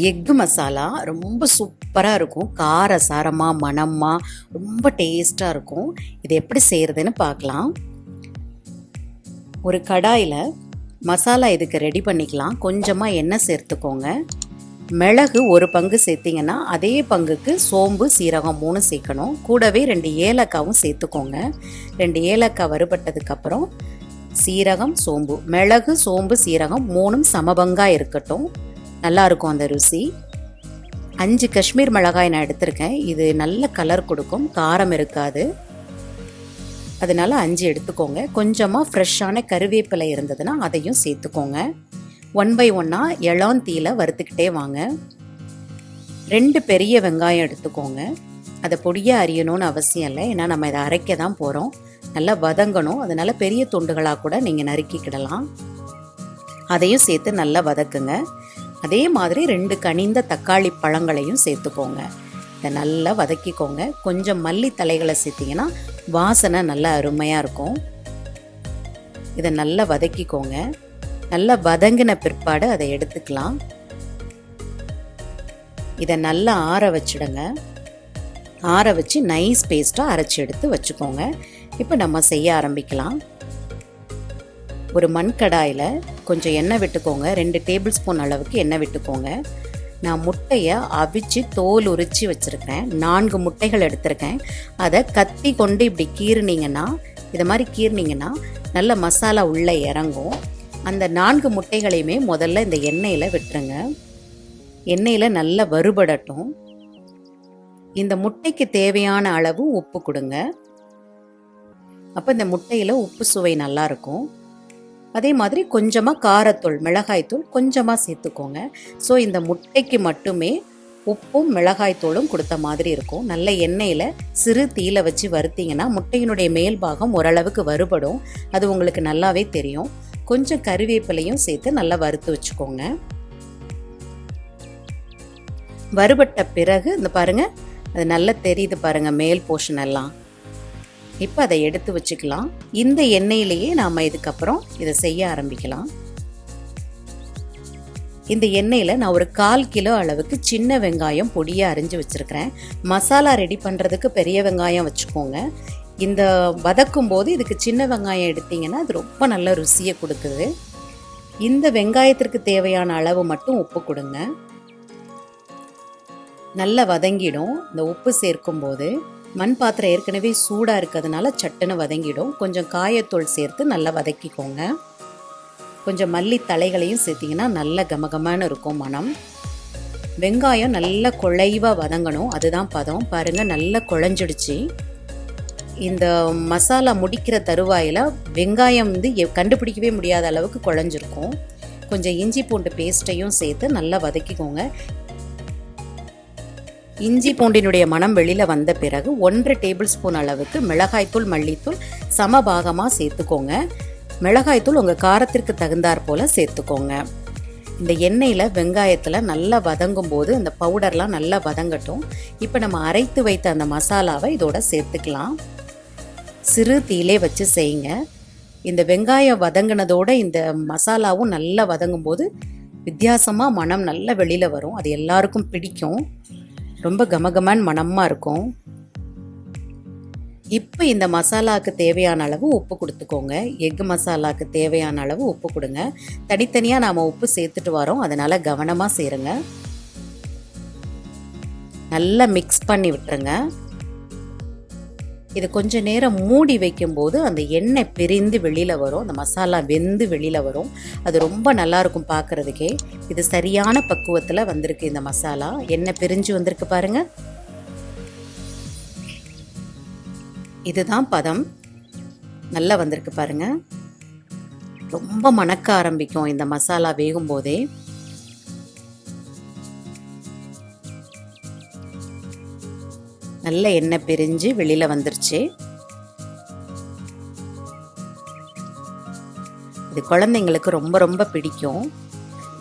Egg masala ரொம்ப சூப்பராக இருக்கும். கார சாரமாக மணமாக ரொம்ப டேஸ்ட்டாக இருக்கும். இது எப்படி செய்கிறதுன்னு பார்க்கலாம். ஒரு கடாயில் மசாலா இதுக்கு ரெடி பண்ணிக்கலாம். கொஞ்சமாக எண்ணெய் சேர்த்துக்கோங்க. மிளகு ஒரு பங்கு சேர்த்திங்கன்னா அதே பங்குக்கு சோம்பு சீரகம் 3 சேர்க்கணும். கூடவே 2 ஏலக்காவும் சேர்த்துக்கோங்க. 2 ஏலக்காய் வறுபட்டதுக்கப்புறம் சீரகம் சோம்பு, மிளகு சோம்பு சீரகம் 3ம் சமபங்காக இருக்கட்டும். நல்லாயிருக்கும் அந்த ருசி. 5 காஷ்மீர் மிளகாய் நான் எடுத்திருக்கேன். இது நல்ல கலர் கொடுக்கும், காரம் இருக்காது. அதனால 5 எடுத்துக்கோங்க. கொஞ்சமாக ஃப்ரெஷ்ஷான கருவேப்பிலை இருந்ததுன்னா அதையும் சேர்த்துக்கோங்க. 1 by 1 இளம் தீயில வறுத்துக்கிட்டே வாங்க. 2 பெரிய வெங்காயம் எடுத்துக்கோங்க. அதை பொடியாக அரியணும்னு அவசியம் இல்லை, ஏன்னா நம்ம இதை அரைக்க தான் போகிறோம். நல்லா வதங்கணும், அதனால பெரிய துண்டுகளாக கூட நீங்கள் நறுக்கிக்கிடலாம். அதையும் சேர்த்து நல்லா வதக்குங்க. அதே மாதிரி 2 கனிந்த தக்காளி பழங்களையும் சேர்த்துக்கோங்க. இதை நல்லா வதக்கிக்கோங்க. கொஞ்சம் மல்லி தலைகளை சேர்த்திங்கன்னா வாசனை நல்லா அருமையாக இருக்கும். இதை நல்லா வதக்கிக்கோங்க. நல்லா வதங்கின பிற்பாடு அதை எடுத்துக்கலாம். இதை நல்லா ஆற வச்சுடுங்க. ஆற வச்சு நைஸ் பேஸ்ட்டாக அரைச்சி எடுத்து வச்சுக்கோங்க. இப்போ நம்ம செய்ய ஆரம்பிக்கலாம். ஒரு மண் கடாயில் கொஞ்சம் எண்ணெய் விட்டுக்கோங்க. 2 டேபிள் ஸ்பூன் அளவுக்கு எண்ணெய் விட்டுக்கோங்க. நான் முட்டையை அவிச்சு தோல் உரித்து வச்சுருக்கேன். 4 முட்டைகள் எடுத்திருக்கேன். அதை கத்தி கொண்டு இப்படி கீறினீங்கன்னா, இதை மாதிரி கீறினீங்கன்னா நல்ல மசாலா உள்ளே இறங்கும். அந்த 4 முட்டைகளையுமே முதல்ல இந்த எண்ணெயில் விட்டுருங்க. எண்ணெயில் நல்லா வறுபடட்டும். இந்த முட்டைக்கு தேவையான அளவு உப்பு கொடுங்க. அப்போ இந்த முட்டையில் உப்பு சுவை நல்லாயிருக்கும். அதே மாதிரி கொஞ்சமாக காரத்தூள், மிளகாய்த்தூள் கொஞ்சமாக சேர்த்துக்கோங்க. ஸோ இந்த முட்டைக்கு மட்டுமே உப்பும் மிளகாய்த்தூளும் கொடுத்த மாதிரி இருக்கும். நல்ல எண்ணெயில் சிறு தீயில வச்சு வறுத்தீங்கன்னா முட்டையினுடைய மேல் பாகம் ஓரளவுக்கு வறுபடும். அது உங்களுக்கு நல்லாவே தெரியும். கொஞ்சம் கறிவேப்பிலையும் சேர்த்து நல்லா வறுத்து வச்சுக்கோங்க. வறுபட்ட பிறகு இந்த பாருங்கள், அது நல்லா தெரியுது பாருங்கள் மேல் போர்ஷன் எல்லாம். இப்போ அதை எடுத்து வச்சுக்கலாம். இந்த எண்ணெயிலேயே நாம் இதுக்கப்புறம் இதை செய்ய ஆரம்பிக்கலாம். இந்த எண்ணெயில் நான் ஒரு 1/4 கிலோ அளவுக்கு சின்ன வெங்காயம் பொடியாக அரிஞ்சு வச்சுருக்கிறேன். மசாலா ரெடி பண்ணுறதுக்கு பெரிய வெங்காயம் வச்சுக்கோங்க. இந்த வதக்கும் போது இதுக்கு சின்ன வெங்காயம் எடுத்திங்கன்னா அது ரொம்ப நல்ல ருசியை கொடுக்குது. இந்த வெங்காயத்திற்கு தேவையான அளவு மட்டும் உப்பு கொடுங்க. நல்லா வதங்கிடும். இந்த உப்பு சேர்க்கும் போது மண் பாத்திரம் ஏற்கனவே சூடாக இருக்கிறதுனால சட்டுன்னு வதங்கிடும். கொஞ்சம் காயத்தூள் சேர்த்து நல்லா வதக்கிக்கோங்க. கொஞ்சம் மல்லி தலைகளையும் சேர்த்திங்கன்னா நல்ல கமகமான இருக்கும் மனம். வெங்காயம் நல்லா குழைவாக வதங்கணும், அதுதான் பதம். பாருங்கள் நல்லா குழஞ்சிடுச்சு. இந்த மசாலா முடிக்கிற தருவாயில் வெங்காயம் கண்டுபிடிக்கவே முடியாத அளவுக்கு குழஞ்சிருக்கும். கொஞ்சம் இஞ்சி பூண்டு பேஸ்ட்டையும் சேர்த்து நல்லா வதக்கிக்கோங்க. இஞ்சி பூண்டினுடைய மனம் வெளியில் வந்த பிறகு 1 டேபிள் ஸ்பூன் அளவுக்கு மிளகாய்த்தூள் மல்லித்தூள் சமபாகமாக சேர்த்துக்கோங்க. மிளகாய்த்தூள் உங்கள் காரத்திற்கு தகுந்தாற் போல் சேர்த்துக்கோங்க. இந்த எண்ணெயில் வெங்காயத்தில் நல்லா வதங்கும் போது அந்த பவுடர்லாம் நல்லா வதங்கட்டும். இப்போ நம்ம அரைத்து வைத்த அந்த மசாலாவை இதோட சேர்த்துக்கலாம். சிறு தீயிலே வச்சு செய்யுங்க. இந்த வெங்காயம் வதங்கினதோடு இந்த மசாலாவும் நல்லா வதங்கும் போது வித்தியாசமாக மனம் நல்லா வெளியில் வரும். அது எல்லாருக்கும் பிடிக்கும். ரொம்ப கமகமான மணமாக இருக்கும். இப்போ இந்த மசாலாவுக்கு தேவையான அளவு உப்பு கொடுத்துக்கோங்க. எக் மசாலாவுக்கு தேவையான அளவு உப்பு கொடுங்க. தனித்தனியாக நாம் உப்பு சேர்த்துட்டு வரோம், அதனால் கவனமாக சேருங்க. நல்லா மிக்ஸ் பண்ணி விட்டுருங்க. இது கொஞ்சம் நேரம் மூடி வைக்கும்போது அந்த எண்ணெய் பிரிந்து வெளியில் வரும், அந்த மசாலா வெந்து வெளியில் வரும். அது ரொம்ப நல்லாயிருக்கும் பார்க்குறதுக்கே. இது சரியான பக்குவத்தில் வந்திருக்கு. இந்த மசாலா எண்ணெய் பிரிஞ்சு வந்திருக்கு பாருங்கள். இதுதான் பதம். நல்லா வந்திருக்கு பாருங்கள். ரொம்ப மணக்க ஆரம்பிக்கும் இந்த மசாலா வேகும் போதே. நல்ல எண்ணெய் பிரிஞ்சு வெளியில் வந்துருச்சு. இது குழந்தைங்களுக்கு ரொம்ப ரொம்ப பிடிக்கும்.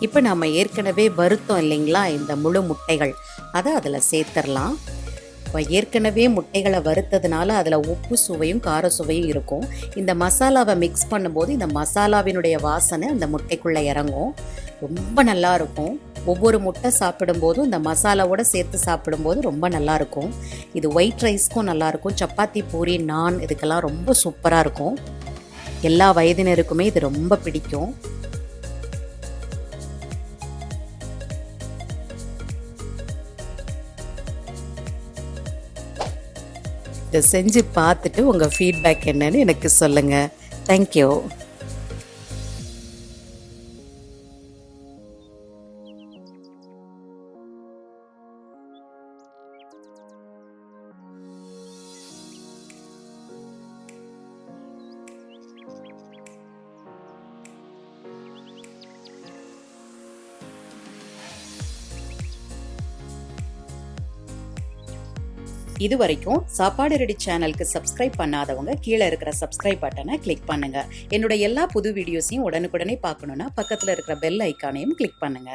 இப்போ நம்ம ஏற்கனவே வறுத்தோம் இல்லைங்களா இந்த முழு முட்டைகள், அதை அதில் சேர்த்துடலாம். இப்போ ஏற்கனவே முட்டைகளை வறுத்ததுனால அதில் உப்பு சுவையும் கார சுவையும் இருக்கும். இந்த மசாலாவை மிக்ஸ் பண்ணும்போது இந்த மசாலாவினுடைய வாசனை அந்த முட்டைக்குள்ளே இறங்கும். ரொம்ப நல்லா இருக்கும். ஒவ்வொரு முட்டை சாப்பிடும்போதும் இந்த மசாலாவோட சேர்த்து சாப்பிடும்போது ரொம்ப நல்லாயிருக்கும். இது ஒயிட் ரைஸ்க்கும் நல்லாயிருக்கும், சப்பாத்தி பூரி நான் இதுக்கெல்லாம் ரொம்ப சூப்பராக இருக்கும். எல்லா வயதினருக்குமே இது ரொம்ப பிடிக்கும். இதை செஞ்சு பார்த்துட்டு உங்கள் ஃபீட்பேக் என்னன்னு எனக்கு சொல்லுங்கள். தேங்க்யூ. இது வரைக்கும் சாப்பாடு ரெடி சேனலுக்கு சப்ஸ்கிரைப் பண்ணாதவங்க கீழே இருக்கிற சப்ஸ்கிரைப் பட்டனை கிளிக் பண்ணுங்க. என்னோட எல்லா புது வீடியோஸையும் உடனுக்குடனே பார்க்கணுன்னா பக்கத்தில் இருக்கிற பெல் ஐக்கானையும் கிளிக் பண்ணுங்க.